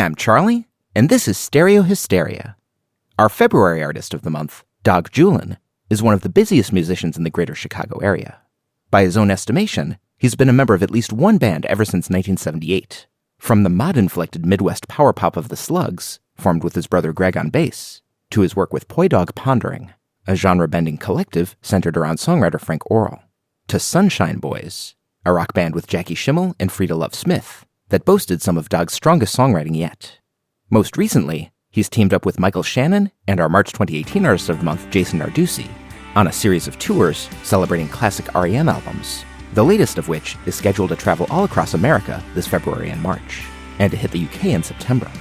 I'm Charlie, and this is Stereo Hysteria. Our February artist of the month, Dag Juhlin, is one of the busiest musicians in the greater Chicago area. By his own estimation, he's been a member of at least one band ever since 1978. From the mod-inflected Midwest power pop of the Slugs, formed with his brother Greg on bass, to his work with Pondering, a genre-bending collective centered around songwriter Frank Orrell, to Sunshine Boys, a rock band with Jackie Schimmel and Frida Love Smith that boasted some of Dag's strongest songwriting yet. Most recently, he's teamed up with Michael Shannon and our March 2018 Artist of the Month, Jason Narducci, on a series of tours celebrating classic REM albums, the latest of which is scheduled to travel all across America this February and March, and to hit the UK in September.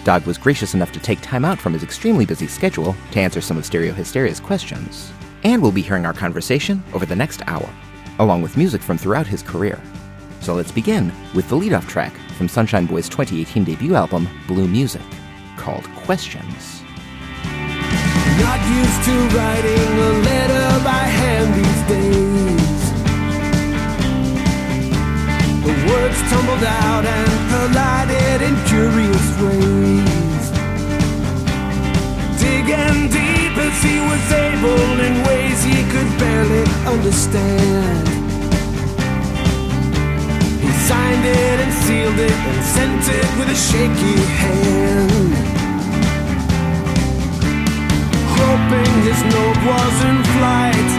Dag was gracious enough to take time out from his extremely busy schedule to answer some of Stereo Hysteria's questions, and we'll be hearing our conversation over the next hour, along with music from throughout his career. So let's begin with the lead-off track from Sunshine Boys' 2018 debut album, Blue Music, called Questions. Not used to writing a letter by hand these days. The words tumbled out and collided in curious ways. Digging deep as he was able in ways he could barely understand. He signed it and sealed it and sent it with a shaky hand, hoping his note was in flight.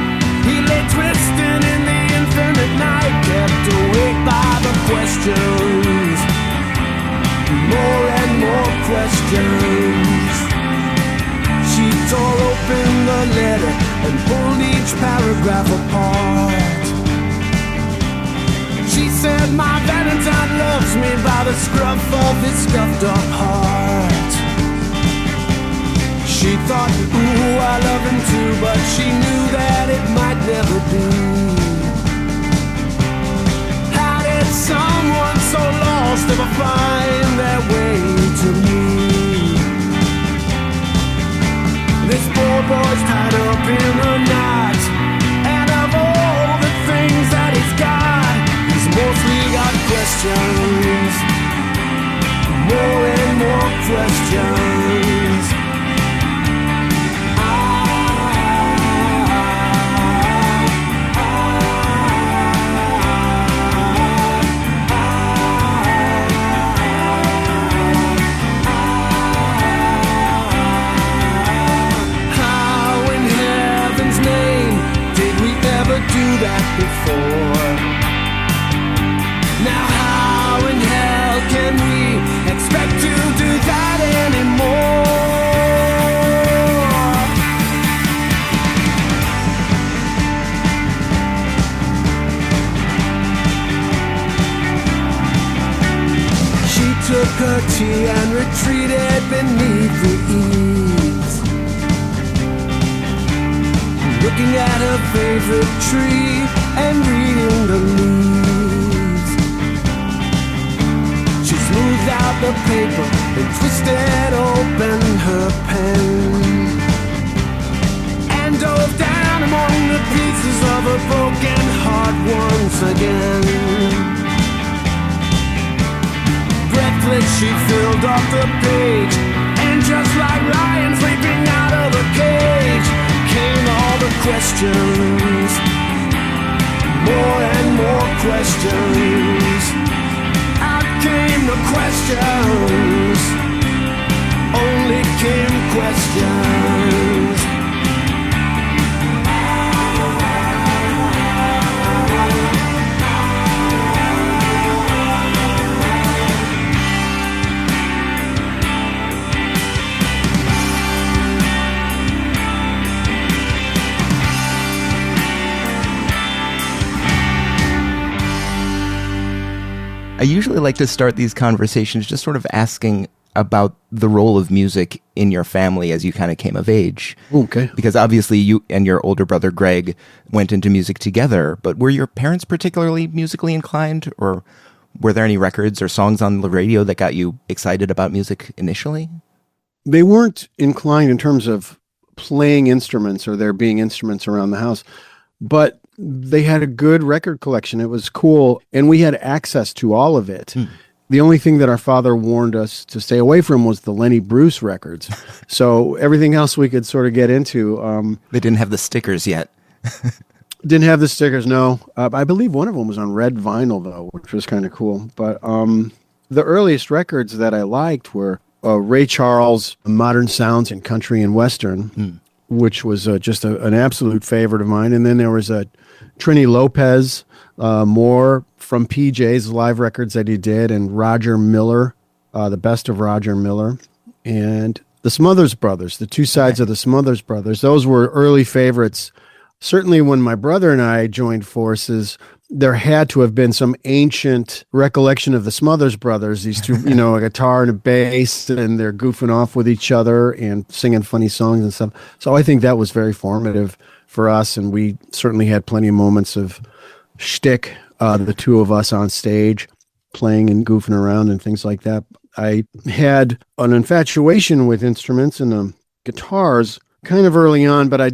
He lay twisting in the infinite night, kept awake by the questions, more and more questions. She tore open the letter and pulled each paragraph apart. She said, my Valentine loves me by the scruff of his scuffed up heart. She thought, ooh, I love him too, but she knew that it might never be. How did someone so lost ever find their way to me? This poor boy's tied up in a knot, and of all the things that he's got, he's mostly got questions, more and more questions. That before. Now how in hell can we expect to do that anymore? She took her tea and retreated beneath the eaves, looking at her favorite tree and reading the leaves. She smoothed out the paper and twisted open her pen, and dove down among the pieces of her broken heart once again. Breathless, she filled up the page, and just like Ryan sleeping out of a cage, came all the questions, more and more questions. Out came the questions, only came questions. I usually like to start these conversations just sort of asking about the role of music in your family as you kind of came of age. Okay. Because obviously you and your older brother Greg went into music together, but were your parents particularly musically inclined, or were there any records or songs on the radio that got you excited about music initially? They weren't inclined in terms of playing instruments or there being instruments around the house, but they had a good record collection. It was cool, and we had access to all of it. The only thing that our father warned us to stay away from was the Lenny Bruce records. So everything else we could sort of get into. They didn't have the stickers yet. Didn't have the stickers, no. I believe one of them was on red vinyl, though, which was kind of cool. But the earliest records that I liked were Ray Charles' Modern Sounds in Country and Western, which was just an absolute favorite of mine. And then there was Trini Lopez, more from PJ's live records that he did, and Roger Miller, the best of Roger Miller, and the Smothers Brothers, the two sides of the Smothers Brothers. Those were early favorites. Certainly when my brother and I joined forces, there had to have been some ancient recollection of the Smothers Brothers, these two, a guitar and a bass, and they're goofing off with each other and singing funny songs and stuff. So I think that was very formative for us, and we certainly had plenty of moments of shtick, the two of us on stage playing and goofing around and things like that. I had an infatuation with instruments and guitars kind of early on, but I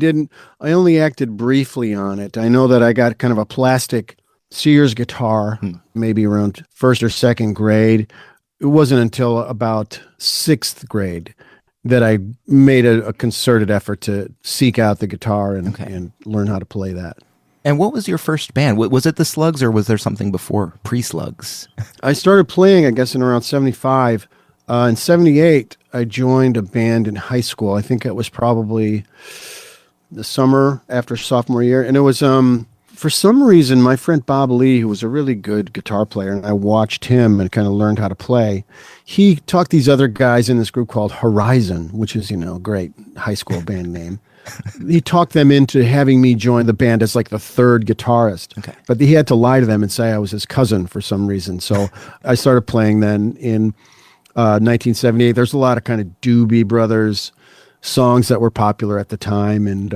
only acted briefly on it. I know that I got kind of a plastic Sears guitar, maybe around first or second grade. It wasn't until about sixth grade that I made a concerted effort to seek out the guitar and learn how to play that. And what was your first band? Was it the Slugs, or was there something before, pre-Slugs? I started playing, I guess, in around 75. In 78, I joined a band in high school. I think it was probably the summer after sophomore year. And it was, for some reason, my friend Bob Lee, who was a really good guitar player, and I watched him and kind of learned how to play. He talked these other guys in this group called Horizon, which is, a great high school band name. He talked them into having me join the band as like the third guitarist. Okay. But he had to lie to them and say I was his cousin for some reason. So I started playing then in 1978. There's a lot of kind of Doobie Brothers songs that were popular at the time, and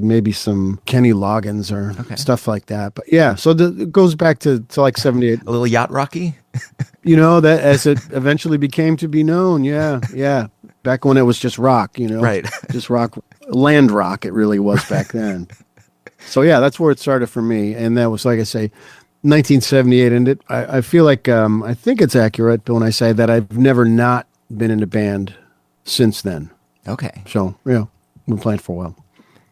maybe some Kenny Loggins or stuff like that. But yeah, so it goes back to like 78. A little yacht rocky? That as it eventually became to be known. Yeah. Back when it was just rock, Right. Just rock, land rock, it really was back then. So yeah, that's where it started for me. And that was, like I say, 1978. And I feel like, I think it's accurate when I say that I've never not been in a band since then. Okay. So, yeah, we've been playing for a while.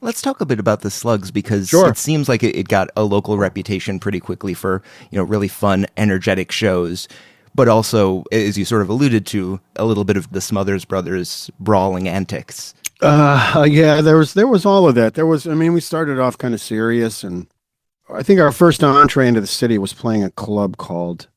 Let's talk a bit about the Slugs, because it seems like it got a local reputation pretty quickly for, really fun, energetic shows. But also, as you sort of alluded to, a little bit of the Smothers Brothers brawling antics. Yeah, there was all of that. We started off kind of serious, and I think our first entree into the city was playing a club called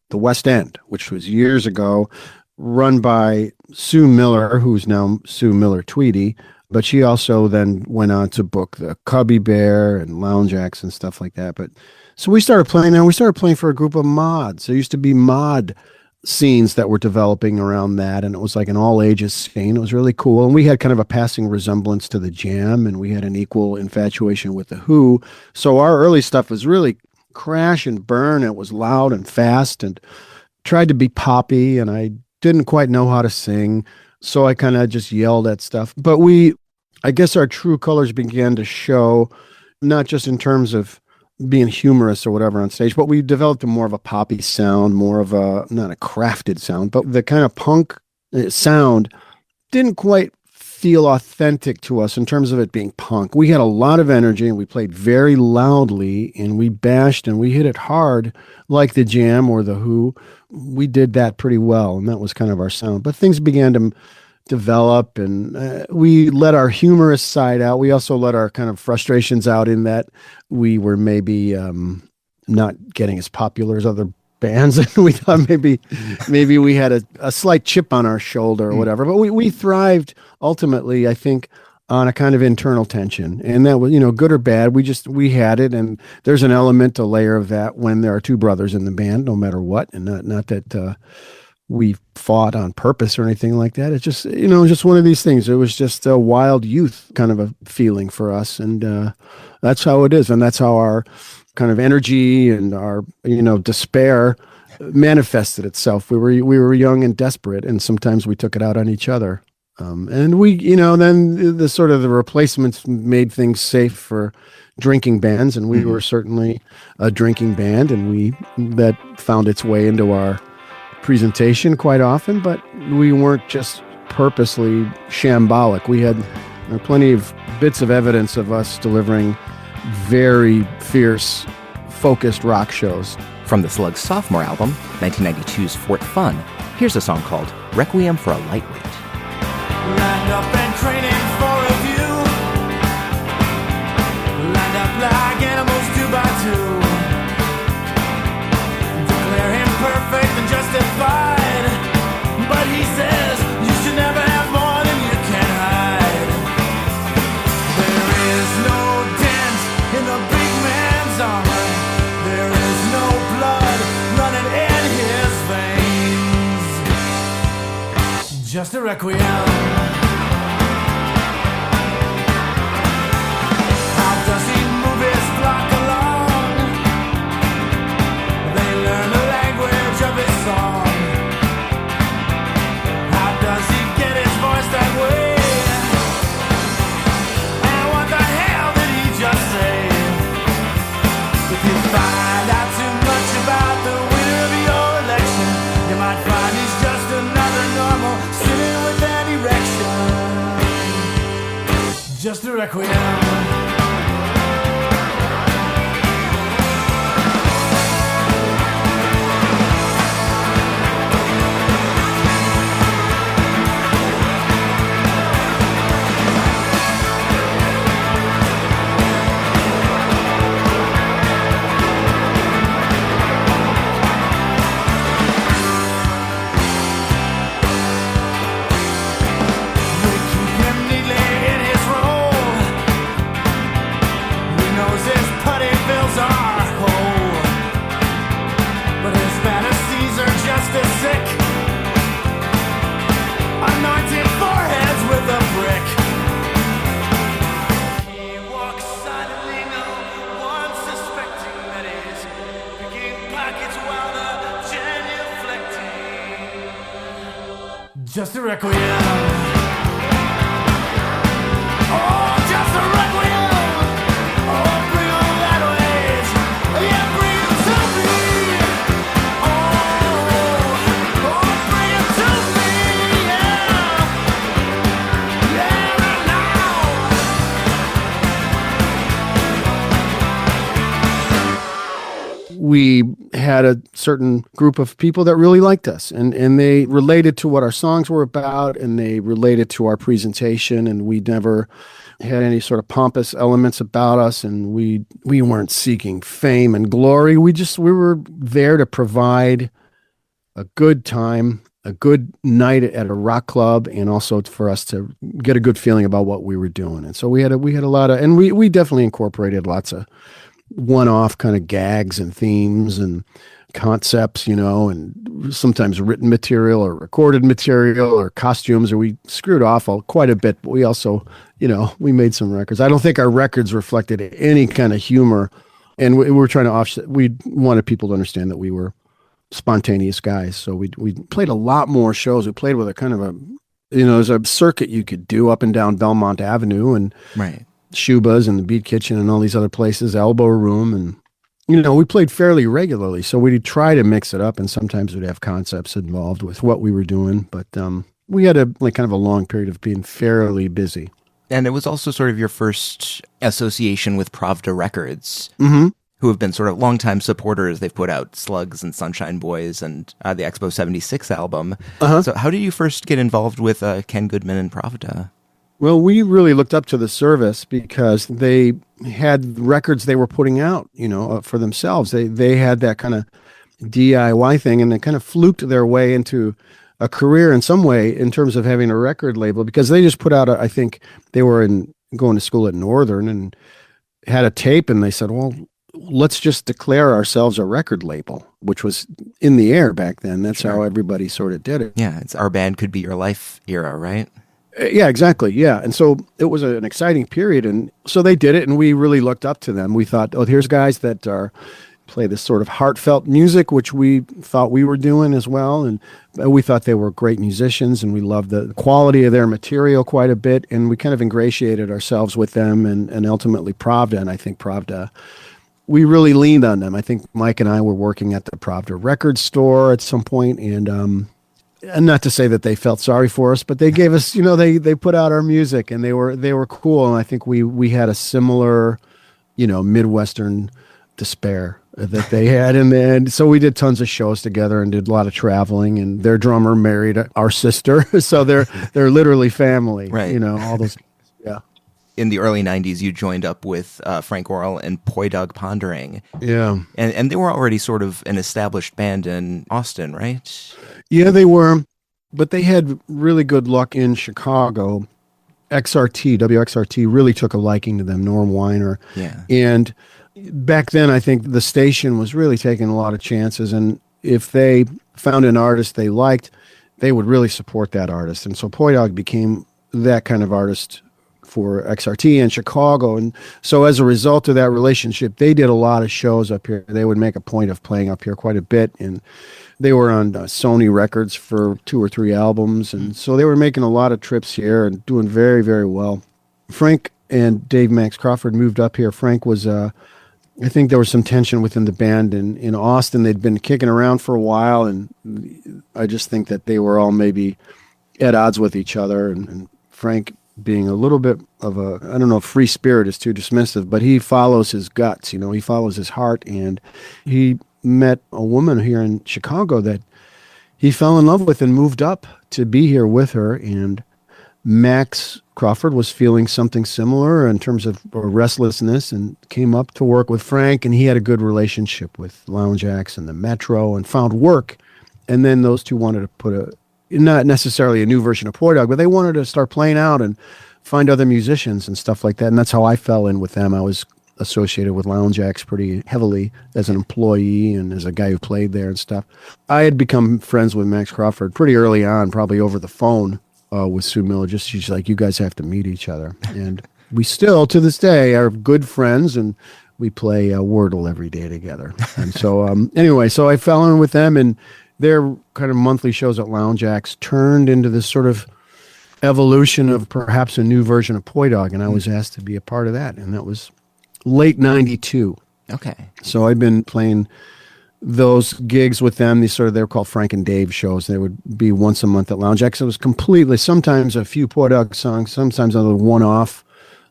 the West End, which was years ago, run by Sue Miller, who's now Sue Miller Tweedy, but she also then went on to book the Cubby Bear and Lounge Acts and stuff like that. But so we started playing for a group of mods. There used to be mod scenes that were developing around that, and it was like an all ages scene. It was really cool. And we had kind of a passing resemblance to the Jam, and we had an equal infatuation with the Who. So our early stuff was really crash and burn. It was loud and fast and tried to be poppy, and I didn't quite know how to sing. So I kind of just yelled at stuff. But I guess our true colors began to show, not just in terms of being humorous or whatever on stage, but we developed more of a poppy sound, more of not a crafted sound, but the kind of punk sound didn't quite feel authentic to us in terms of it being punk. We had a lot of energy, and we played very loudly, and we bashed and we hit it hard like the Jam or the Who. We did that pretty well, and that was kind of our sound. But things began to develop, and we let our humorous side out. We also let our kind of frustrations out in that we were maybe not getting as popular as other bands, and we thought maybe we had a slight chip on our shoulder or whatever. But we thrived ultimately, I think, on a kind of internal tension, and that was, good or bad. We had it, and there's an element, a layer of that when there are two brothers in the band, no matter what, and not that we fought on purpose or anything like that. It's just, just one of these things. It was just a wild youth kind of a feeling for us, and that's how it is, and that's how our kind of energy and our, despair manifested itself. We were young and desperate, and sometimes we took it out on each other. And we, then the sort of the replacements made things safe for drinking bands, and we were certainly a drinking band, and that found its way into our presentation quite often, but we weren't just purposely shambolic. We had plenty of bits of evidence of us delivering very fierce, focused rock shows. From the Slugs' sophomore album, 1992's Fort Fun, here's a song called Requiem for a Lightweight. Lined up and training for a view. Lined up like animals 2 by 2. Declare him perfect and justified. But he says you should never have more than you can hide. There is no dent in the big man's armor. There is no blood running in his veins. Just a requiem. Just a requiem. Just a requiem. Oh, just a requiem. Oh, bring on that ways. Yeah, bring it to me. Oh, bring it to me. Yeah. Yeah, right now. We had a certain group of people that really liked us, and they related to what our songs were about, and they related to our presentation, and we never had any sort of pompous elements about us, and we weren't seeking fame and glory. We were there to provide a good time, a good night at a rock club, and also for us to get a good feeling about what we were doing. And so we had a lot of, and we definitely incorporated lots of one-off kind of gags and themes and concepts, and sometimes written material or recorded material or costumes, or we screwed off quite a bit, but we also, we made some records. I don't think our records reflected any kind of humor, and we were trying to offset. We wanted people to understand that we were spontaneous guys, so we played a lot more shows. We played with a kind of a, there's a circuit you could do up and down Belmont Avenue, and Right. Shuba's and the Beat Kitchen and all these other places, Elbow Room, and we played fairly regularly, so we'd try to mix it up, and sometimes we'd have concepts involved with what we were doing, but we had a kind of a long period of being fairly busy. And it was also sort of your first association with Pravda Records, Mm-hmm. who have been sort of longtime supporters. They've put out Slugs and Sunshine Boys and the Expo 76 album. Uh-huh. So how did you first get involved with Ken Goodman and Pravda? Well, we really looked up to the service because they had records they were putting out, for themselves. They had that kind of DIY thing, and they kind of fluked their way into a career in some way in terms of having a record label, because they just put out I think they were going to school at Northern and had a tape, and they said, well, let's just declare ourselves a record label, which was in the air back then. That's Sure. how everybody sort of did it. Yeah, it's Our Band Could Be Your Life era, right? Yeah, exactly. Yeah. And so it was an exciting period. And so they did it, and we really looked up to them. We thought, here's guys that play this sort of heartfelt music, which we thought we were doing as well. And we thought they were great musicians, and we loved the quality of their material quite a bit. And we kind of ingratiated ourselves with them and ultimately Pravda. And I think Pravda we really leaned on them. I think Mike and I were working at the Pravda record store at some point, and not to say that they felt sorry for us, but they gave us, they put out our music, and they were cool. And I think we had a similar, Midwestern despair that they had. And then, so we did tons of shows together and did a lot of traveling, and their drummer married our sister. So they're literally family, right. All those. Yeah. In the early 90s, you joined up with Frank Worrell and Pondering. Yeah. And they were already sort of an established band in Austin, right? Yeah, they were. But they had really good luck in Chicago. WXRT really took a liking to them, Norm Weiner. Yeah. And back then, I think the station was really taking a lot of chances. And if they found an artist they liked, they would really support that artist. And so Poydog became that kind of artist for XRT in Chicago. And so as a result of that relationship, they did a lot of shows up here. They would make a point of playing up here quite a bit. And they were on Sony Records for 2 or 3 albums. And so they were making a lot of trips here and doing very, very well. Frank and Dave Max Crawford moved up here. Frank was, I think there was some tension within the band in Austin. They'd been kicking around for a while. And I just think that they were all maybe at odds with each other. And Frank, being a little bit of I don't know if free spirit is too dismissive, but he follows his guts, he follows his heart. And he met a woman here in Chicago that he fell in love with and moved up to be here with her. And Max Crawford was feeling something similar in terms of restlessness and came up to work with Frank. And he had a good relationship with Lounge Acts and the Metro and found work. And then those two wanted to put not necessarily a new version of Poydog, but they wanted to start playing out and find other musicians and stuff like that. And that's how I fell in with them. I was associated with Lounge Acts pretty heavily as an employee and as a guy who played there and stuff. I had become friends with Max Crawford pretty early on, probably over the phone with Sue Miller. She's like, you guys have to meet each other. And we still, to this day, are good friends, and we play Wordle every day together. And so anyway, so I fell in with them, and their kind of monthly shows at Lounge Acts turned into this sort of evolution of perhaps a new version of Poydog, and I was asked to be a part of that, and that was late 92. Okay. So I've been playing those gigs with them. They were called Frank and Dave shows. They would be once a month at Lounge Acts. It was completely, sometimes a few Poydog songs, sometimes another one-off.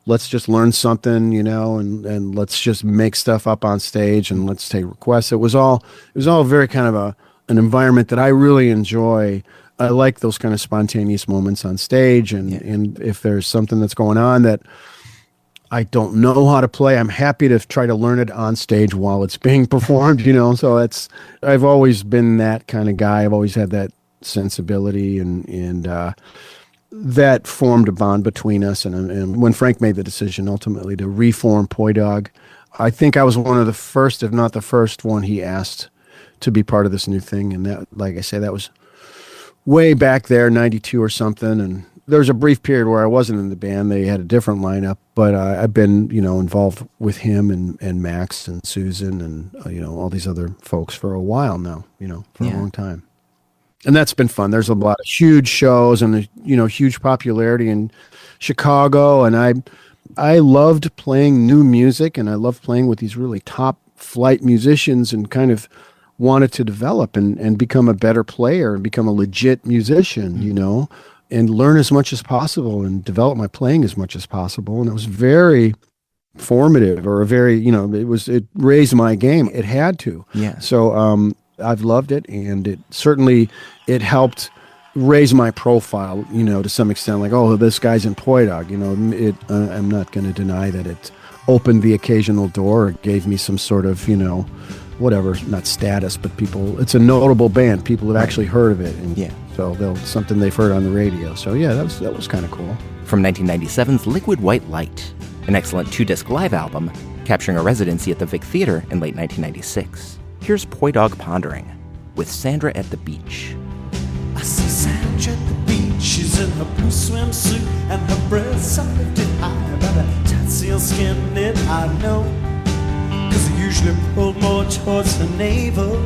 Let's just learn something, and let's just make stuff up on stage, and let's take requests. It was all very kind of an environment that I really enjoy. I like those kind of spontaneous moments on stage, and if there's something that's going on that I don't know how to play, I'm happy to try to learn it on stage while it's being performed, So I've always been that kind of guy. I've always had that sensibility, and that formed a bond between us. And when Frank made the decision ultimately to reform Poydog, I think I was one of the first, if not the first one he asked to be part of this new thing. And that, like I say, that was way back there, 92 or something. And there was a brief period where I wasn't in the band. They had a different lineup, but I've been, involved with him and Max and Susan and, all these other folks for a while now, for a long time. And that's been fun. There's a lot of huge shows and, huge popularity in Chicago. And I loved playing new music, and I loved playing with these really top flight musicians, and kind of wanted to develop and become a better player and become a legit musician, and learn as much as possible and develop my playing as much as possible. And it was very formative, or it raised my game. It had to. Yeah. So I've loved it, and it helped raise my profile, to some extent, like, oh, this guy's in Poydog, I'm not going to deny that it opened the occasional door. It gave me some sort of, whatever, not status, but it's a notable band. People have actually heard of it. And so something they've heard on the radio. So yeah, that was kind of cool. From 1997's Liquid White Light, an excellent 2-disc live album, capturing a residency at the Vic Theater in late 1996. Here's Poydog Pondering with Sandra at the Beach. I see Sandra at the beach. She's in her blue swimsuit, and her breasts are lifted high by the tight sealskin knit. I know, 'cause I usually pull more towards her navel.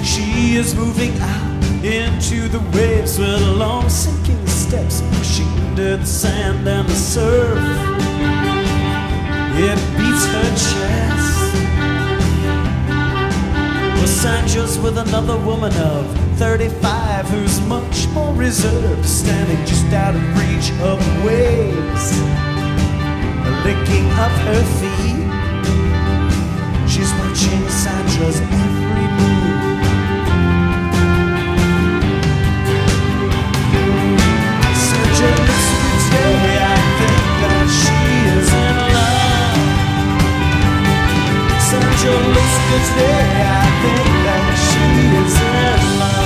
She is moving out into the waves with long sinking steps, pushing into the sand and the surf. it beats her chest. Well, Sandra's with another woman of 35 who's much more reserved, standing just out of reach of the waves, licking up her feet. She's watching Sandra's every move. Sandra looks at me today, I think that she is in love. Sandra looks at me today, I think that she is in love.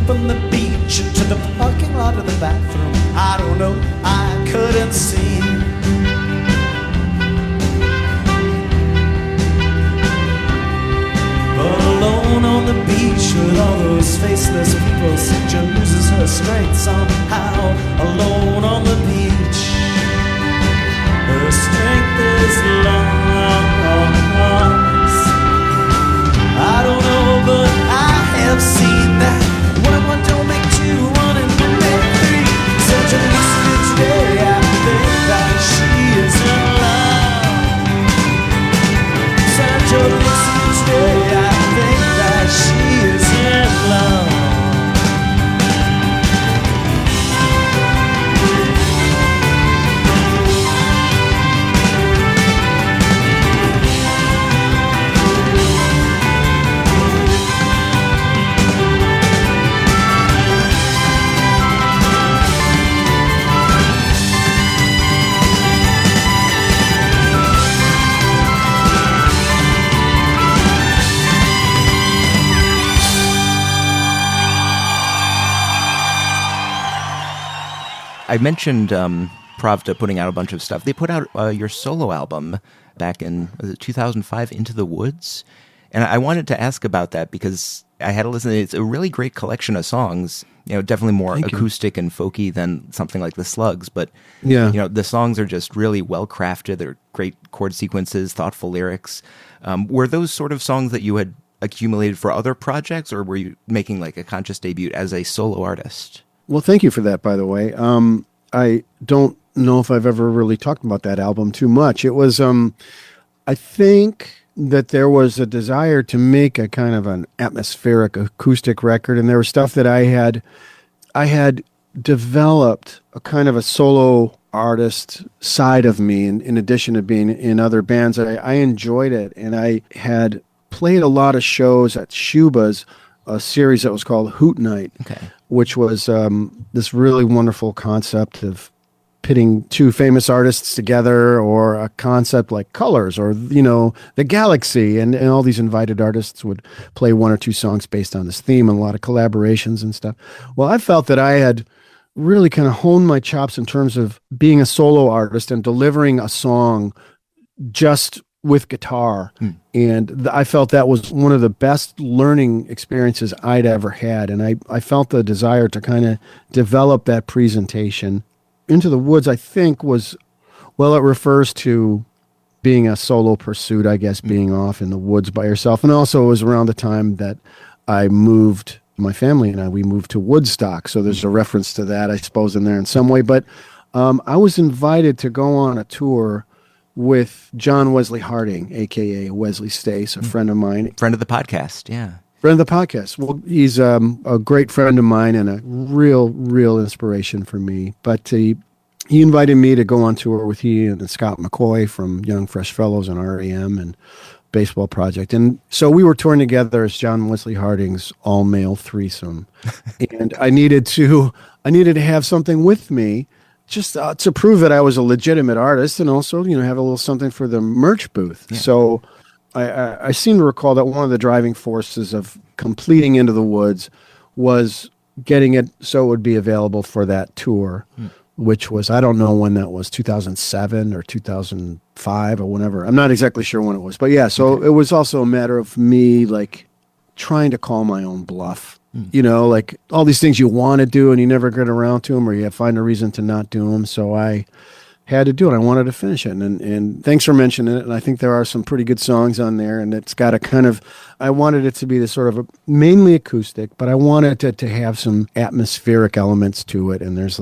From the beach to the parking lot of the bathroom, I don't know, I couldn't see. But alone on the beach with all those faceless people, Sandra loses her strength somehow. Alone on the beach, her strength is lost. I don't know, but I have seen that. One don't make two, one and one make three. Sandra looks at me today, I think that she is in love. Sandra looks at me today, I think that she is in love. I mentioned Pravda putting out a bunch of stuff. They put out your solo album back in 2005, Into the Woods. And I wanted to ask about that because I had to listen. It's a really great collection of songs, definitely more acoustic and folky than something like the Slugs. But, the songs are just really well crafted. They're great chord sequences, thoughtful lyrics. Were those sort of songs that you had accumulated for other projects, or were you making like a conscious debut as a solo artist? Well, thank you for that, by the way. I don't know if I've ever really talked about that album too much. It was, I think that there was a desire to make a kind of an atmospheric acoustic record, and there was stuff that I had developed a kind of a solo artist side of me, in addition to being in other bands. I enjoyed it, and I had played a lot of shows at Shuba's, a series that was called Hoot Night, which was this really wonderful concept of pitting two famous artists together, or a concept like Colors, or, the Galaxy, and all these invited artists would play one or two songs based on this theme, and a lot of collaborations and stuff. Well, I felt that I had really kind of honed my chops in terms of being a solo artist and delivering a song just with guitar. And I felt that was one of the best learning experiences I'd ever had. And I felt the desire to kind of develop that presentation. Into the Woods, I think, it refers to being a solo pursuit, I guess, being off in the woods by yourself. And also it was around the time that I moved, my family and we moved to Woodstock. So there's a reference to that, I suppose, in there in some way. But I was invited to go on a tour with John Wesley Harding, a.k.a. Wesley Stace, a friend of mine. Friend of the podcast, yeah. Friend of the podcast. Well, he's a great friend of mine and a real inspiration for me. But he invited me to go on tour with he and Scott McCoy from Young Fresh Fellows and REM and Baseball Project. And so we were touring together as John Wesley Harding's all-male threesome. And I needed to have something with me just to prove that I was a legitimate artist, and also, have a little something for the merch booth. Yeah. So I seem to recall that one of the driving forces of completing Into the Woods was getting it so it would be available for that tour, which was, I don't know when that was, 2007 or 2005 or whenever. I'm not exactly sure when it was. But yeah, so it was also a matter of me like trying to call my own bluff. You know, like all these things you want to do and you never get around to them, or you find a reason to not do them. So I had to do it. I wanted to finish it. And thanks for mentioning it. And I think there are some pretty good songs on there. And it's got a kind of, I wanted it to be this sort of mainly acoustic, but I wanted it to have some atmospheric elements to it. And there's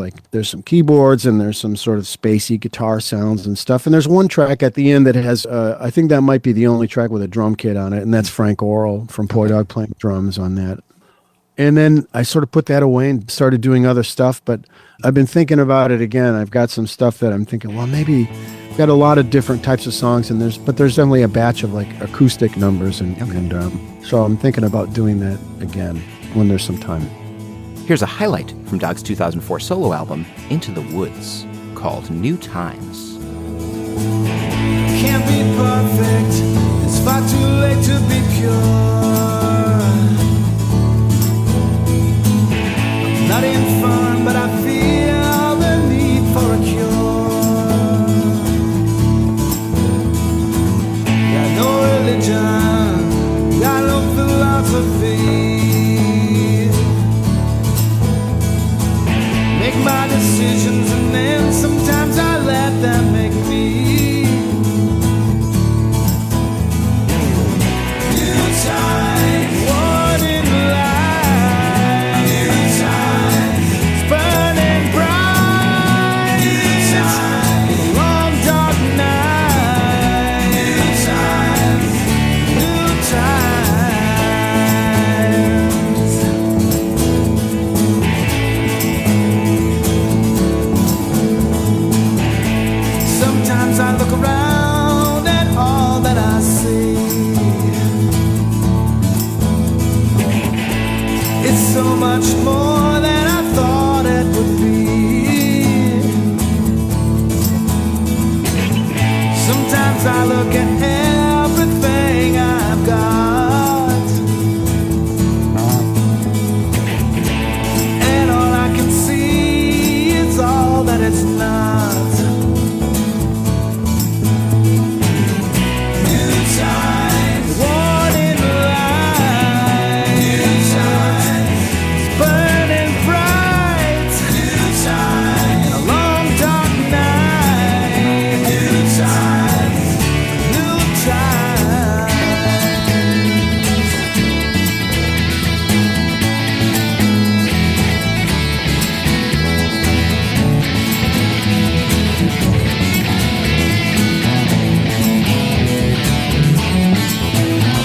some keyboards and there's some sort of spacey guitar sounds and stuff. And there's one track at the end that has, I think that might be the only track with a drum kit on it. And that's Frank Oral from Poi Dog playing drums on that. And then I sort of put that away and started doing other stuff. But I've been thinking about it again. I've got some stuff that I'm thinking, well, maybe I've got a lot of different types of songs, and there's definitely a batch of like acoustic numbers, and so I'm thinking about doing that again when there's some time. Here's a highlight from Dog's 2004 solo album, Into the Woods, called New Times. Can't be perfect. It's far too late to be pure. Not infirm, but I feel the need for a cure. Got no religion, got no philosophy. Make my decisions and then sometimes I let them make me. New time, one in life. So much more than I thought it would be. Sometimes I look at everything I've got, and all I can see is all that it's not. New times, one in life. New times. Burning bright, new time, a long dark night, new time, new time.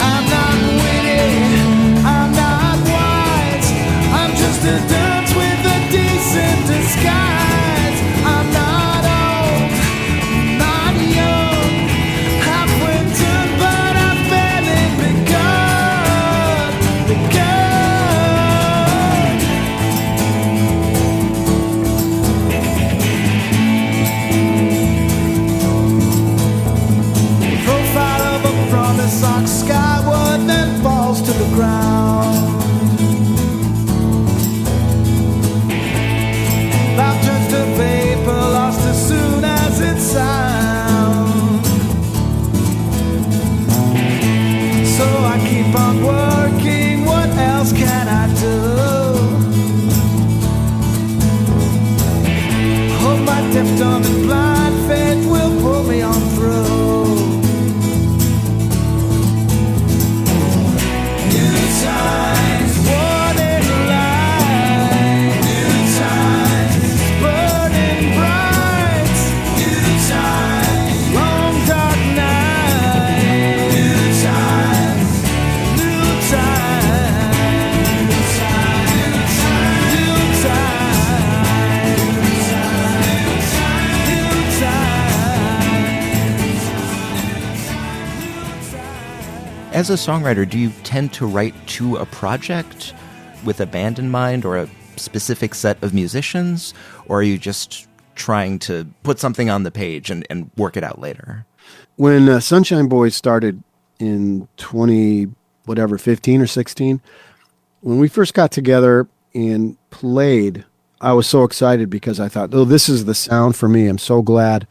I'm not witty, I'm not wise, I'm just a dance with a decent disguise. I'm not old, not young, I've wintered, but I've barely begun. Profile of a promise arcs skyward, then falls to the ground. Love turns to vapor, lost as soon as it sounds. So I keep on working, what else can I do? Hope my deaf, dumb and blind faith will pull me on through. New times, one in life. New times, burning bright. New times, long dark night. New times, new times. New times, new times. As a songwriter, do you tend to write to a project with a band in mind or a specific set of musicians, or are you just trying to put something on the page and work it out later? When Sunshine Boys started in 20, whatever, 15 or 16. When we first got together and played, I was so excited because I thought, oh, this is the sound for me. I'm so glad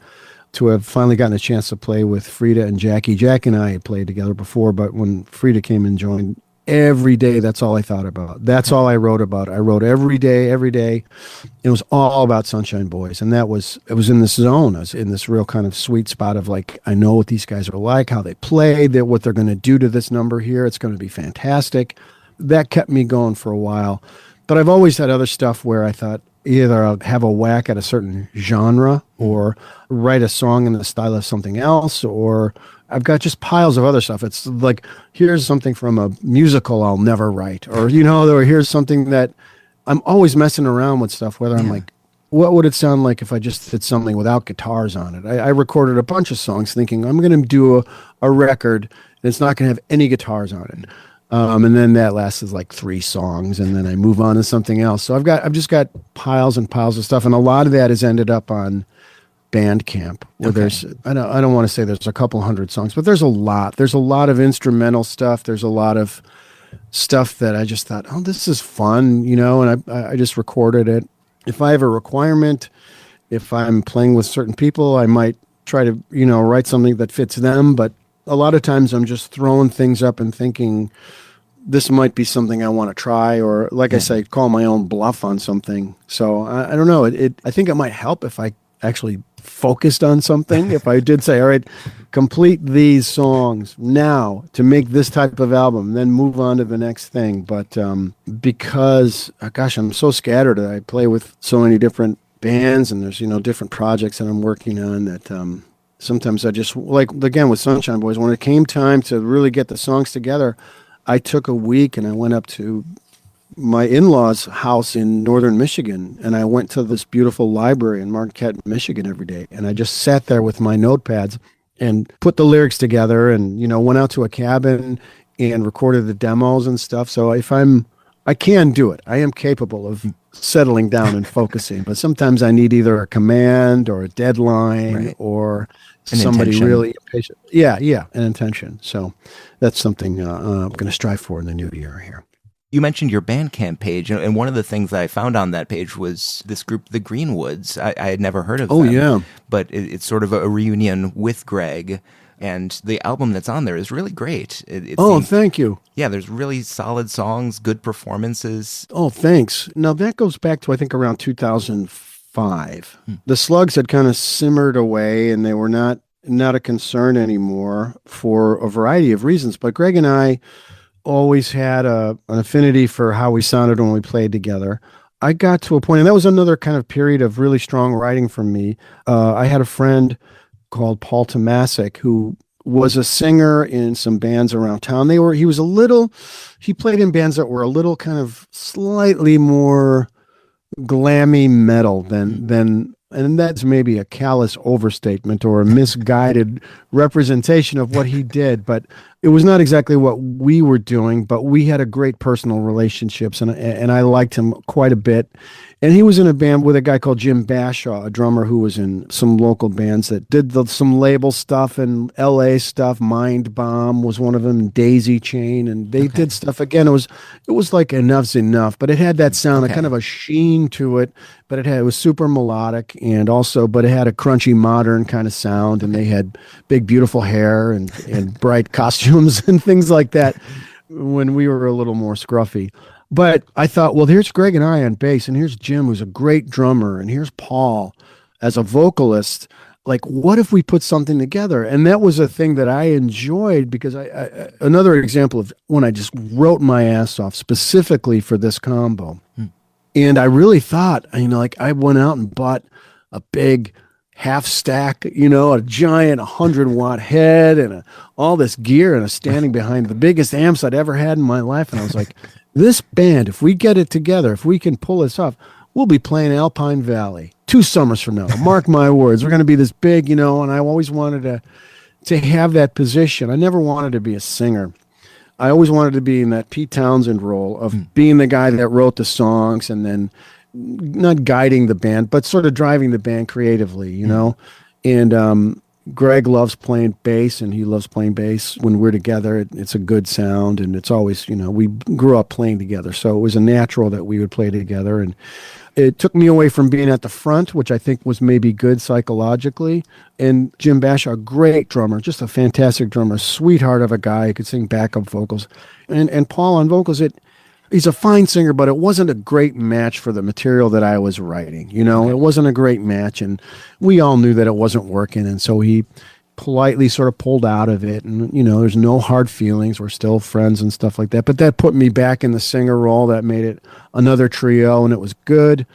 to have finally gotten a chance to play with Frida and Jackie. Jack and I had played together before, but when Frida came and joined, every day, that's all I thought about. That's all I wrote about. I wrote every day. It was all about Sunshine Boys. And it was in this zone. I was in this real kind of sweet spot of like, I know what these guys are like, how they play, what they're going to do to this number here. It's going to be fantastic. That kept me going for a while. But I've always had other stuff where I thought either I'll have a whack at a certain genre or write a song in the style of something else, or I've got just piles of other stuff. It's like, here's something from a musical I'll never write, or, or here's something that I'm always messing around with stuff, whether I'm like, what would it sound like if I just did something without guitars on it? I recorded a bunch of songs thinking I'm going to do a record and it's not going to have any guitars on it. And then that lasts like 3 songs, and then I move on to something else. So I've just got piles and piles of stuff, and a lot of that has ended up on Bandcamp, where there's, I don't want to say there's a couple hundred songs, but there's a lot. There's a lot of instrumental stuff. There's a lot of stuff that I just thought, oh, this is fun, and I just recorded it. If I have a requirement, if I'm playing with certain people, I might try to, write something that fits them, but a lot of times I'm just throwing things up and thinking this might be something I want to try, or like I say, call my own bluff on something. So I don't know. I think it might help if I actually focused on something. If I did say, all right, complete these songs now to make this type of album, then move on to the next thing. But because, gosh, I'm so scattered. I play with so many different bands, and there's, different projects that I'm working on that sometimes I just, like, again, with Sunshine Boys, when it came time to really get the songs together, I took a week and I went up to my in-laws' house in northern Michigan, and I went to this beautiful library in Marquette, Michigan every day, and I just sat there with my notepads and put the lyrics together, and went out to a cabin and recorded the demos and stuff. So I can do it. I am capable of settling down and focusing, but sometimes I need either a command or a deadline or somebody intention. Really impatient. Yeah, an intention. So that's something I'm going to strive for in the new year here. You mentioned your Bandcamp page, and one of the things that I found on that page was this group, the Greenwoods. I had never heard of them. Oh, yeah. But it's sort of a reunion with Greg, and the album that's on there is really great. Thank you. Yeah, there's really solid songs, good performances. Oh, thanks. Now, that goes back to, I think, around 2005. The Slugs had kind of simmered away, and they were not a concern anymore for a variety of reasons. But Greg and I always had an affinity for how we sounded when we played together. I got to a point, and that was another kind of period of really strong writing for me. I had a friend called Paul Tomasic who was a singer in some bands around town. He played in bands that were a little kind of slightly more glammy metal than and that's maybe a callous overstatement or a misguided representation of what he did, but it was not exactly what we were doing, but we had a great personal relationships, and I liked him quite a bit. And he was in a band with a guy called Jim Bashaw, a drummer who was in some local bands that did some label stuff and LA stuff. Mind Bomb was one of them, Daisy Chain, and they did stuff. Again, it was like Enough's Enough, but it had that sound, a kind of a sheen to it, but it was super melodic, but it had a crunchy modern kind of sound, and they had big beautiful hair and bright costumes and things like that when we were a little more scruffy. But I thought, well, here's Greg and I on bass, and here's Jim, who's a great drummer, and here's Paul as a vocalist. Like, what if we put something together? And that was a thing that I enjoyed, because I another example of when I just wrote my ass off specifically for this combo. And I really thought, I went out and bought a big half stack, a giant 100-watt head and all this gear, and I was standing behind the biggest amps I'd ever had in my life. And I was like, this band, if we get it together, if we can pull this off, we'll be playing Alpine Valley 2 summers from now. Mark my words. We're going to be this big, and I always wanted to have that position. I never wanted to be a singer. I always wanted to be in that Pete Townsend role of being the guy that wrote the songs and then not guiding the band, but sort of driving the band creatively, And Greg loves playing bass, and he loves playing bass. When we're together, it's a good sound, and it's always, we grew up playing together, so it was a natural that we would play together. And it took me away from being at the front, which I think was maybe good psychologically. And Jim Bashaw, a great drummer, just a fantastic drummer, sweetheart of a guy who could sing backup vocals. And Paul on vocals, he's a fine singer, but it wasn't a great match for the material that I was writing. It wasn't a great match, and we all knew that it wasn't working. And so he politely sort of pulled out of it. And, there's no hard feelings. We're still friends and stuff like that. But that put me back in the singer role. That made it another trio, and it was good.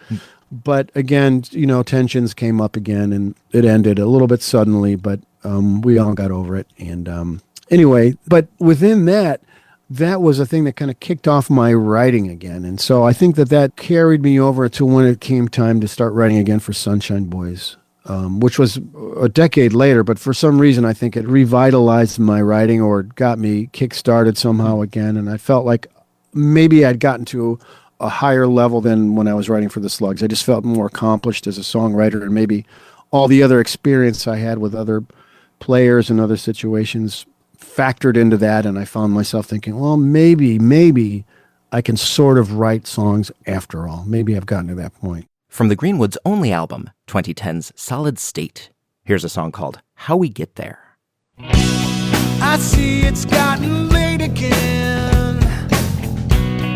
But again, tensions came up again, and it ended a little bit suddenly, but we all got over it. And anyway, but within that was a thing that kind of kicked off my writing again. And so I think that carried me over to when it came time to start writing again for Sunshine Boys, which was a decade later. But for some reason, I think it revitalized my writing, or got me kick-started somehow again. And I felt like maybe I'd gotten to a higher level than when I was writing for the Slugs. I just felt more accomplished as a songwriter, and maybe all the other experience I had with other players and other situations factored into that. And I found myself thinking, well, maybe I can sort of write songs after all. Maybe I've gotten to that point. From the Greenwoods' only album, 2010's Solid State, here's a song called How We Get There. I see it's gotten late again.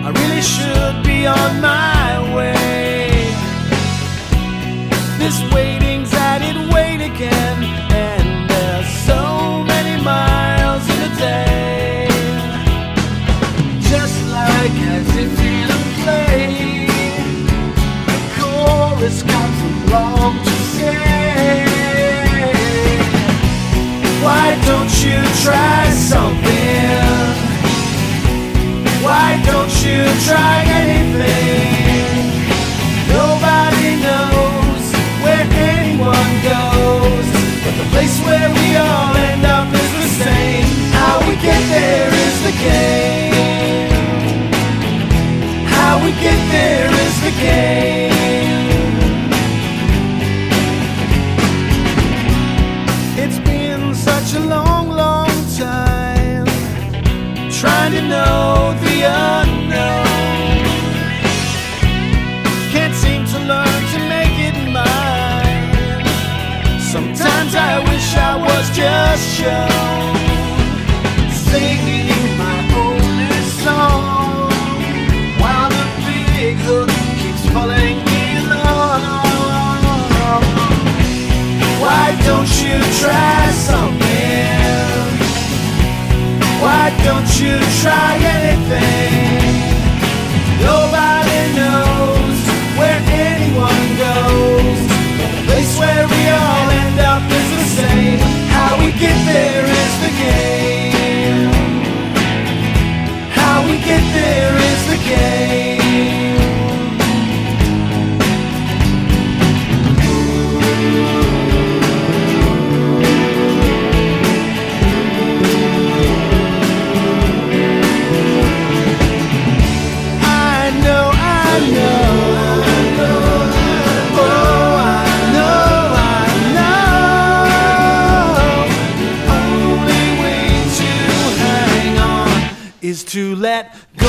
I really should be on my way. This waiting's added weight again, and there's so many miles in a day. Just like as if in a play, the chorus got too long to say. Why don't you try something? Why don't you try anything? Nobody knows where anyone goes, but the place where we all end up is the same. How we get there is the game. How we get there is the game. It's been such a long, long time trying to know the unknown. Can't seem to learn to make it mine. Sometimes I wish I was just shown, singing my only song, while the big hook keeps pulling me along. Why don't you try something? Why don't you try anything? Nobody knows where anyone goes, but the place where we all end up is the same. How we get there is the game. How we get there is the game. Is to let go.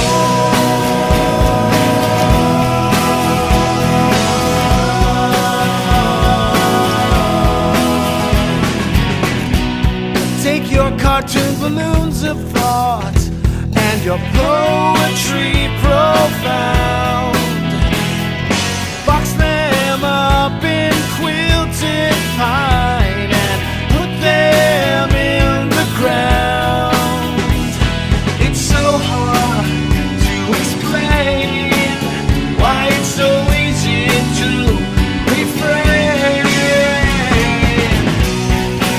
Take your cartoon balloons of thought and your poetry profound, box them up in quilted pine and put them in the ground. Hard to explain why it's so easy to refrain.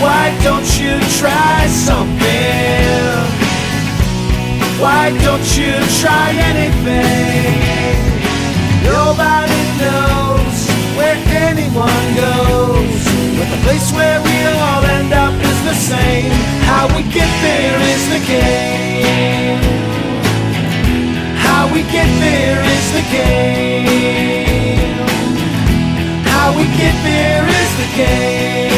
Why don't you try something? Why don't you try anything? Nobody knows where anyone goes, but the place where we all end up is the same. How we get there is the game. How we get there is the game. How we get there is the game.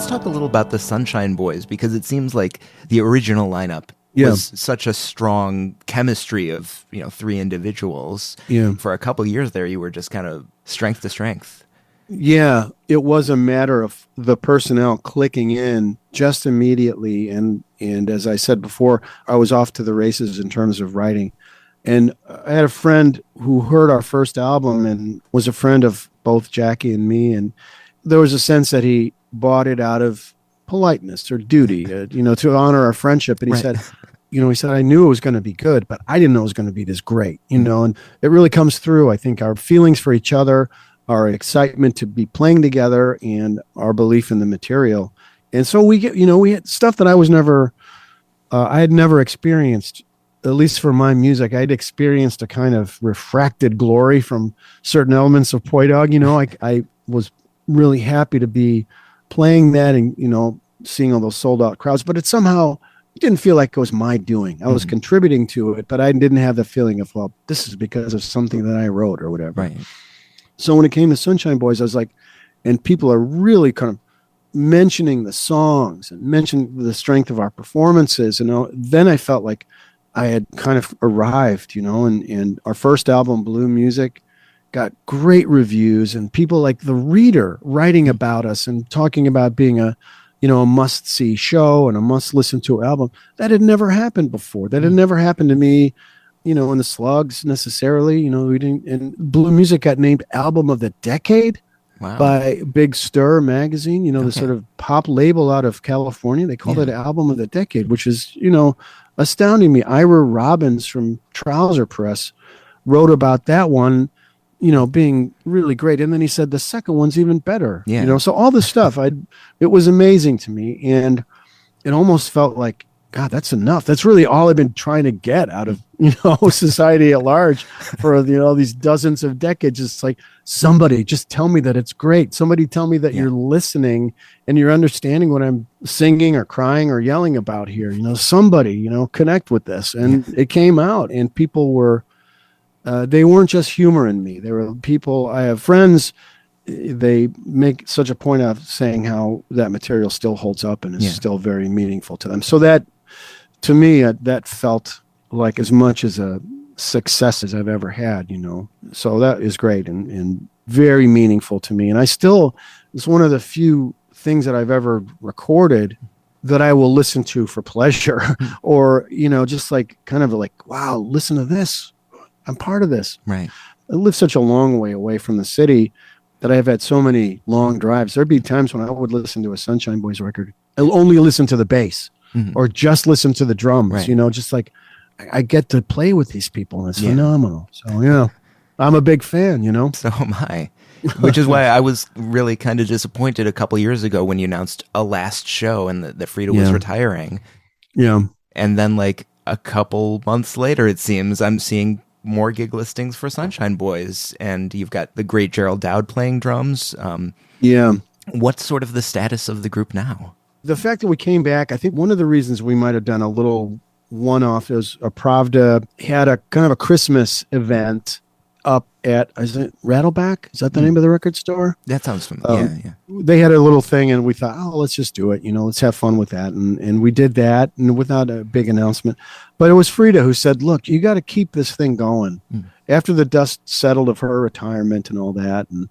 let's talk a little about the Sunshine Boys, because it seems like the original lineup was such a strong chemistry of, three individuals. Yeah. For a couple years there, you were just kind of strength to strength. Yeah, it was a matter of the personnel clicking in just immediately. And as I said before, I was off to the races in terms of writing. And I had a friend who heard our first album and was a friend of both Jackie and me. And there was a sense that he bought it out of politeness or duty, to honor our friendship. And he said, I knew it was going to be good, but I didn't know it was going to be this great, and it really comes through. I think our feelings for each other, our excitement to be playing together, and our belief in the material. And so we had stuff that I had never experienced, at least for my music. I'd experienced a kind of refracted glory from certain elements of Poi Dog. I was really happy to be playing that and, seeing all those sold out crowds, but it somehow didn't feel like it was my doing. I was contributing to it, but I didn't have the feeling of, well, this is because of something that I wrote or whatever. Right. So when it came to Sunshine Boys, I was like, and people are really kind of mentioning the songs and mentioning the strength of our performances. And then I felt like I had kind of arrived, and our first album, Blue Music, got great reviews, and people like the Reader writing about us and talking about being a must-see show and a must-listen-to album. That had never happened before. That had never happened to me, in the Slugs necessarily. We didn't. And Blue Music got named Album of the Decade by Big Stir magazine. The sort of pop label out of California. They called it Album of the Decade, which is astounding me. Ira Robbins from Trouser Press wrote about that one, being really great. And then he said the second one's even better. Yeah. So all this stuff, it was amazing to me. And it almost felt like, God, that's enough. That's really all I've been trying to get out of, society at large for, these dozens of decades. It's like, somebody just tell me that it's great. Somebody tell me that you're listening and you're understanding what I'm singing or crying or yelling about here. Somebody, connect with this. And it came out, and people were, they weren't just humoring me. They were people. I have friends. They make such a point of saying how that material still holds up and is still very meaningful to them. So that, to me, that felt like as much as a success as I've ever had. So that is great and very meaningful to me. And it's one of the few things that I've ever recorded that I will listen to for pleasure, or just like kind of like, wow, listen to this. I'm part of this. Right. I live such a long way away from the city that I've had so many long drives. There'd be times when I would listen to a Sunshine Boys record. I'll only listen to the bass or just listen to the drums, right. Just like I get to play with these people, and it's phenomenal. So, I'm a big fan, So am I. Which is why I was really kind of disappointed a couple years ago when you announced a last show and that Frida was retiring. Yeah. And then like a couple months later, it seems, I'm seeing more gig listings for Sunshine Boys, and you've got the great Gerald Dowd playing drums. What's sort of the status of the group now? The fact that we came back, I think one of the reasons we might have done a little one-off is Pravda had a kind of a Christmas event up at, is it Rattleback? Is that the name of the record store? That sounds familiar. Yeah. They had a little thing, and we thought, let's just do it. Let's have fun with that. And we did that, and without a big announcement. But it was Frida who said, look, you got to keep this thing going. After the dust settled of her retirement and all that, and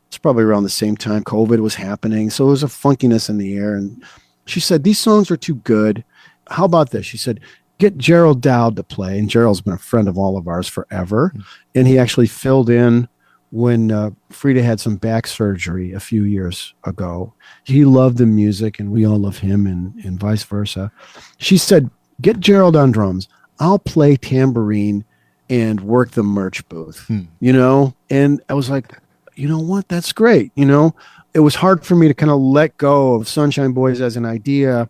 it's probably around the same time COVID was happening. So there was a funkiness in the air. And she said, these songs are too good. How about this? She said, get Gerald Dowd to play. And Gerald's been a friend of all of ours forever. And he actually filled in when Frida had some back surgery a few years ago. He loved the music, and we all love him, and vice versa. She said, get Gerald on drums. I'll play tambourine and work the merch booth, And I was like, you know what? That's great. It was hard for me to kind of let go of Sunshine Boys as an idea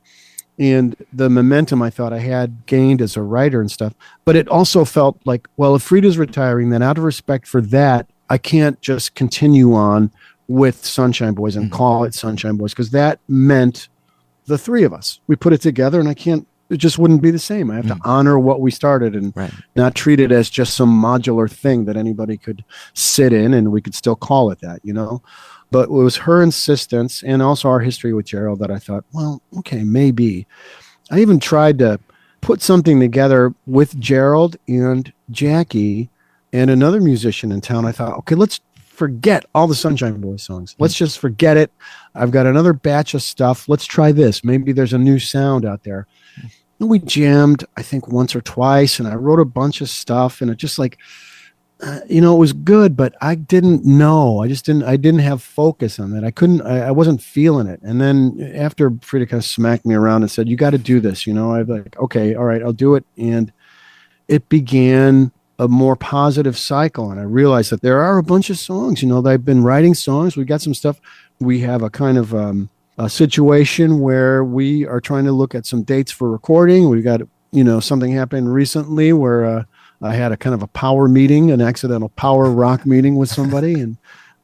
and the momentum I thought I had gained as a writer and stuff. But it also felt like, well, if Frida's retiring, then out of respect for that, I can't just continue on with Sunshine Boys and call it Sunshine Boys, because that meant the three of us. We put it together, and it just wouldn't be the same. I have to honor what we started and not treat it as just some modular thing that anybody could sit in and we could still call it that, But it was her insistence and also our history with Gerald that I thought, well, okay, maybe. I even tried to put something together with Gerald and Jackie and another musician in town. I thought, okay, let's forget all the Sunshine Boys songs. Let's just forget it. I've got another batch of stuff. Let's try this. Maybe there's a new sound out there. And we jammed, I think, once or twice, and I wrote a bunch of stuff, and it just like, it was good, but I didn't know. I didn't have focus on that. I wasn't feeling it. And then after Frida kind of smacked me around and said, you got to do this, I was like, okay, all right, I'll do it. And it began a more positive cycle. And I realized that there are a bunch of songs, that I've been writing songs. We got some stuff. We have a kind of a situation where we are trying to look at some dates for recording. We've got, something happened recently where I had a kind of a power meeting, an accidental power rock meeting with somebody. And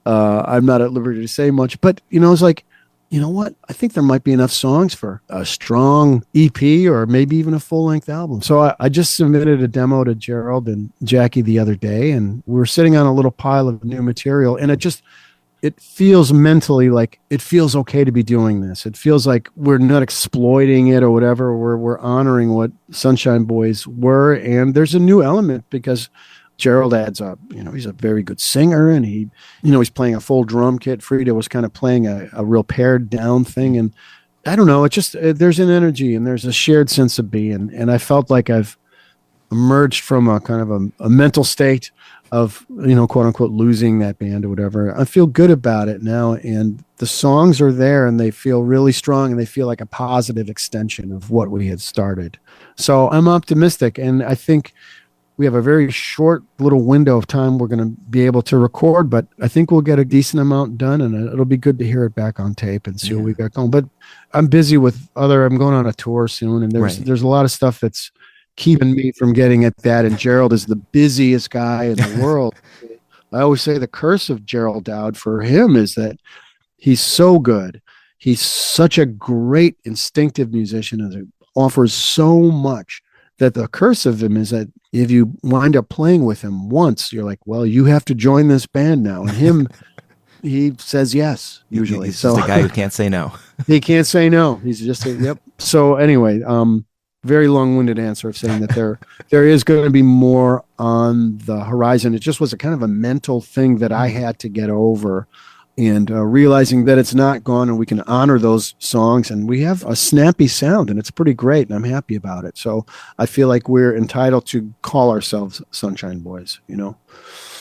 I'm not at liberty to say much, but, it's like, you know what? I think there might be enough songs for a strong EP or maybe even a full-length album. So I just submitted a demo to Gerald and Jackie the other day, and we're sitting on a little pile of new material, and it feels mentally like it feels okay to be doing this. It feels like we're not exploiting it or whatever. We're honoring what Sunshine Boys were, and there's a new element because Gerald adds up, he's a very good singer, and he's playing a full drum kit. Frida was kind of playing a real pared down thing. And I don't know, it's just, there's an energy and there's a shared sense of being. And I felt like I've emerged from a kind of a mental state of, quote unquote, losing that band or whatever. I feel good about it now. And the songs are there and they feel really strong and they feel like a positive extension of what we had started. So I'm optimistic. And I think we have a very short little window of time we're going to be able to record, but I think we'll get a decent amount done, and it'll be good to hear it back on tape and see what we got going. But I'm busy with I'm going on a tour soon, and there's a lot of stuff that's keeping me from getting at that, and Gerald is the busiest guy in the world. I always say the curse of Gerald Dowd for him is that he's so good. He's such a great instinctive musician and offers so much that the curse of him is that if you wind up playing with him once, you're like, well, you have to join this band now. And him, he says yes, usually. He's just a guy who can't say no. He can't say no. He's just, yep. So anyway, very long-winded answer of saying that there is going to be more on the horizon. It just was a kind of a mental thing that I had to get over, and realizing that it's not gone and we can honor those songs, and we have a snappy sound and it's pretty great, and I'm happy about it. So I feel like we're entitled to call ourselves Sunshine Boys,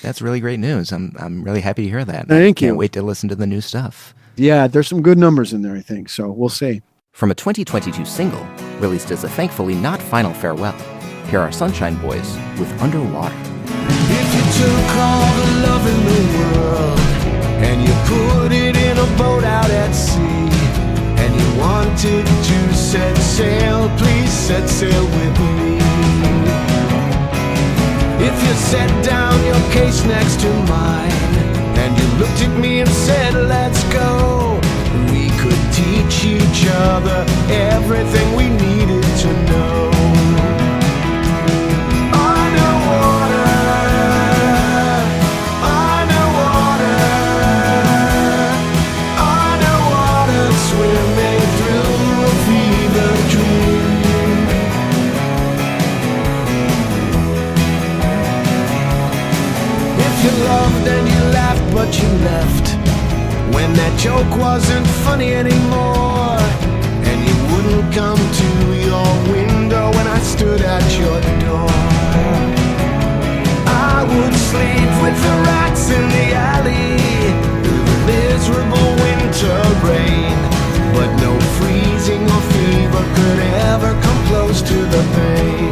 That's really great news. I'm really happy to hear that. Thank you. Can't wait to listen to the new stuff. Yeah, there's some good numbers in there, I think. So we'll see. From a 2022 single, released as a thankfully not final farewell, here are Sunshine Boys with Underwater. If you took all the love in the world and you put it in a boat out at sea, and you wanted to set sail, please set sail with me. If you set down your case next to mine and you looked at me and said, let's go, we could teach each other everything we needed to know. And you laughed, but you left when that joke wasn't funny anymore, and you wouldn't come to your window when I stood at your door. I would sleep with the rats in the alley through the miserable winter rain, but no freezing or fever could ever come close to the pain.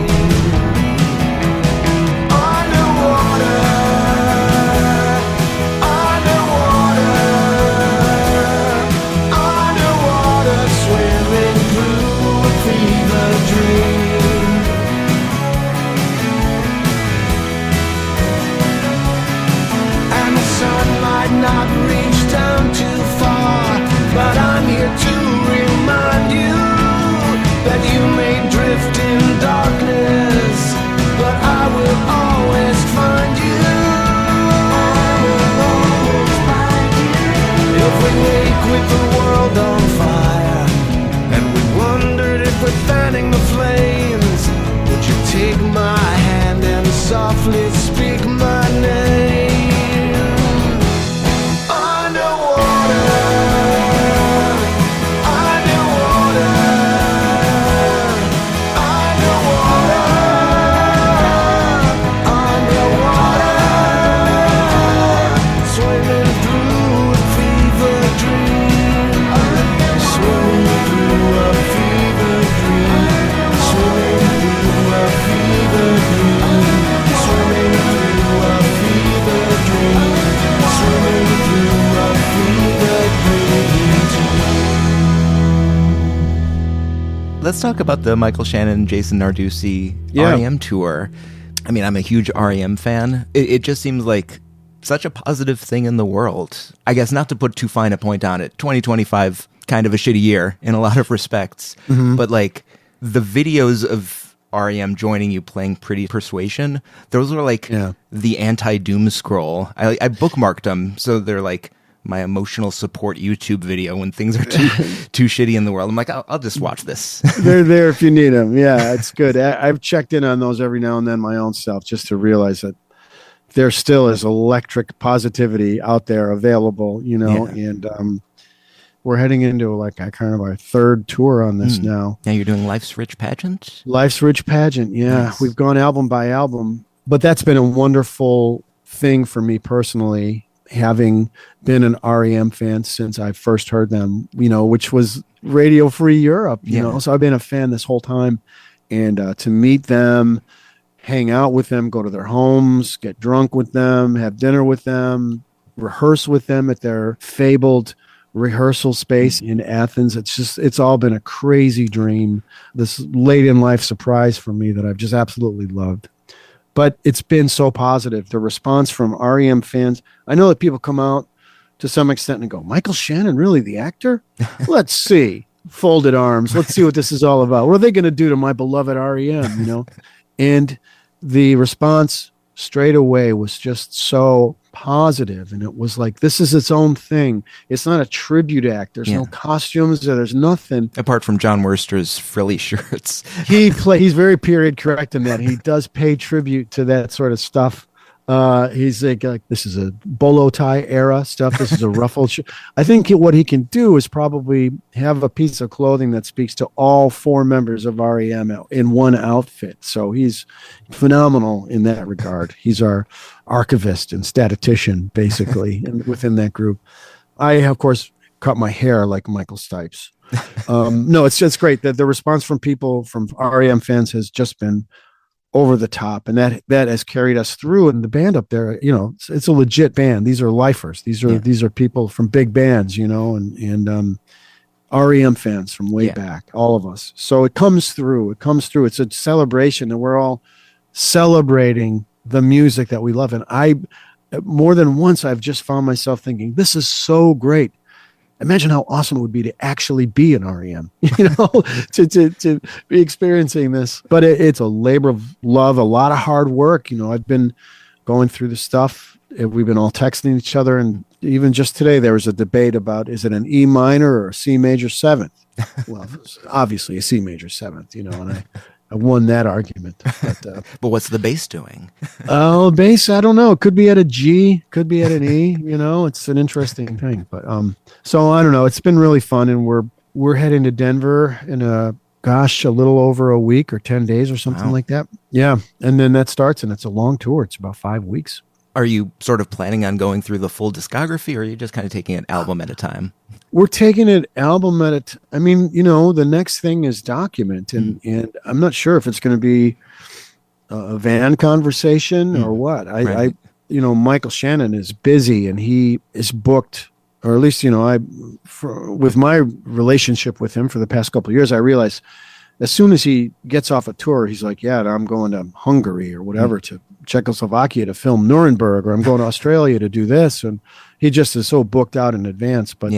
Not reach down too far, but I'm here to remind you that you may drift in darkness, but I will always find you. I will always find you. let's talk about the Michael Shannon and Jason Narducy REM tour. I mean, I'm a huge REM fan. It just seems like such a positive thing in the world. I guess not to put too fine a point on it, 2025, kind of a shitty year in a lot of respects. But like the videos of REM joining you playing Pretty Persuasion, those are like the anti-doom scroll. I bookmarked them, so they're like my emotional support YouTube video when things are too shitty in the world. I'm like, I'll just watch this. They're there if you need them. Yeah, it's good. I've checked in on those every now and then my own self just to realize that there still is electric positivity out there available, you know, and we're heading into like kind of our third tour on this now. Now you're doing Life's Rich Pageant? Life's Rich Pageant, yeah. Nice. We've gone album by album, but that's been a wonderful thing for me personally, having been an REM fan since I first heard them, you know, which was Radio Free Europe, you know, so I've been a fan this whole time. And to meet them, hang out with them, go to their homes, get drunk with them, have dinner with them, rehearse with them at their fabled rehearsal space in Athens. It's all been a crazy dream, this late in life surprise for me that I've just absolutely loved. But it's been so positive. The response from REM fans, I know that people come out to some extent and go, Michael Shannon, really, the actor? Let's see. Folded arms. Let's see what this is all about. What are they going to do to my beloved REM, you know? And the response straight away was just so positive. And it was like, this is its own thing. It's not a tribute act. There's no costumes. There's nothing. Apart from John Worster's frilly shirts. He's very period correct in that. He does pay tribute to that sort of stuff. He's like, this is a bolo tie era stuff. This is a ruffled shirt. I think what he can do is probably have a piece of clothing that speaks to all four members of REM in one outfit. So he's phenomenal in that regard. He's our archivist and statistician, basically, within that group. I, of course, cut my hair like Michael Stipes. No, it's just great that the response from people, from REM fans, has just been over the top, and that has carried us through. And the band up there, you know, it's a legit band. These are lifers. These are people from big bands, you know, and REM fans from way back, all of us. So it comes through. It's a celebration, and we're all celebrating the music that we love. And I, more than once, I've just found myself thinking, this is so great. Imagine how awesome it would be to actually be an REM, you know, to be experiencing this. But it's a labor of love, a lot of hard work. You know, I've been going through the stuff. We've been all texting each other. And even just today, there was a debate about, is it an E minor or a C major seventh? Well, obviously a C major seventh, you know, and I won that argument. But what's the bass doing? Bass, I don't know. It could be at a G, could be at an E, you know, it's an interesting thing. But so I don't know. It's been really fun, and we're heading to Denver in a little over a week or 10 days or something like that. Yeah. And then that starts, and it's a long tour. It's about 5 weeks. Are you sort of planning on going through the full discography, or are you just kind of taking an album at a time? We're taking it album at a time. I mean, you know, the next thing is document, and I'm not sure if it's going to be a van conversation or what. I you know, Michael Shannon is busy, and he is booked, or at least, you know, with my relationship with him for the past couple of years, I realized as soon as he gets off a tour, he's like, yeah, I'm going to Hungary or whatever, to Czechoslovakia to film Nuremberg, or I'm going to Australia to do this. And he just is so booked out in advance, but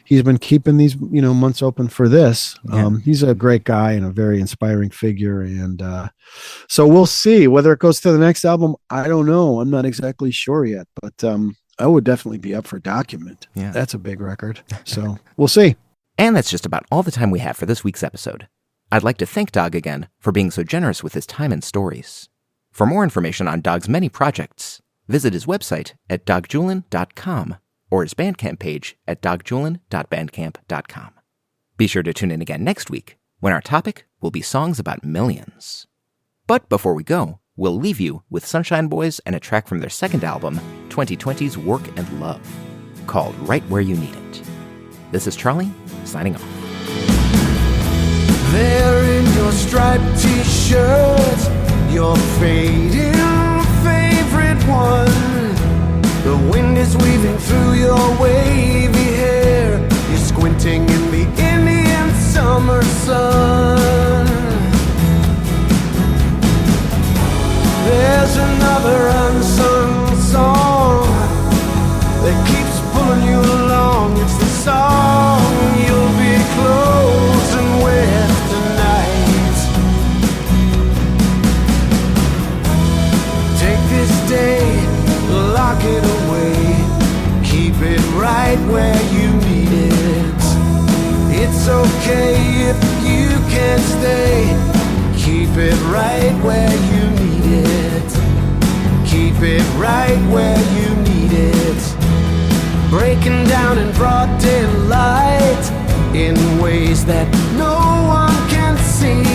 he's been keeping these, you know, months open for this. He's a great guy and a very inspiring figure. And so we'll see whether it goes to the next album. I don't know. I'm not exactly sure yet, but I would definitely be up for Document. Yeah. That's a big record. So we'll see. And that's just about all the time we have for this week's episode. I'd like to thank Dag again for being so generous with his time and stories. For more information on Dag's many projects, visit his website at dagjuhlin.com or his Bandcamp page at dagjuhlin.bandcamp.com. Be sure to tune in again next week, when our topic will be songs about millions. But before we go, we'll leave you with Sunshine Boys and a track from their second album, 2020's Work and Love, called Right Where You Need It. This is Charlie, signing off. There in your striped t-shirt, your fading favorite one. The wind is weaving through your wavy hair. You're squinting in the Indian summer sun. that no one can see.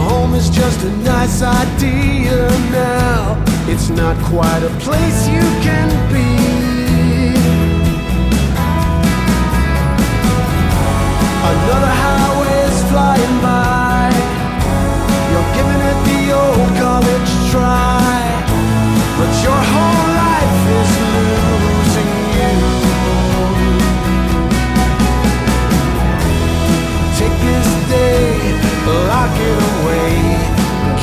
Home is just a nice idea now. It's not quite a place you can be. Another highway's flying by. You're giving it the old college try, but your whole life is losing you. Take this day, lock it away,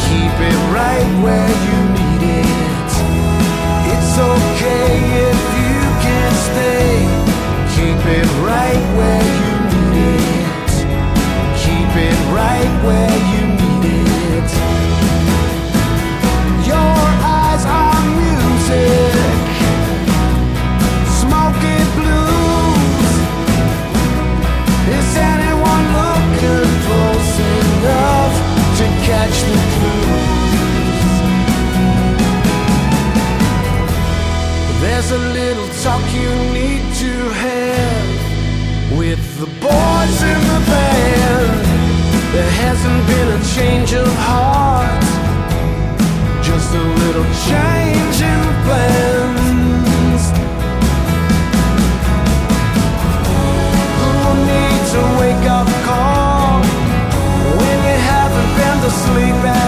keep it right where you need it. It's okay if you can't stay. Keep it right where you need it. Keep it right where you need it. Your eyes are music, smoky blues. Is anyone looking close enough to catch the clues? There's a little talk you need to have with the boys in the band. There hasn't been a change of heart, just a little change in plans. Who needs a wake-up call when you haven't been to sleep at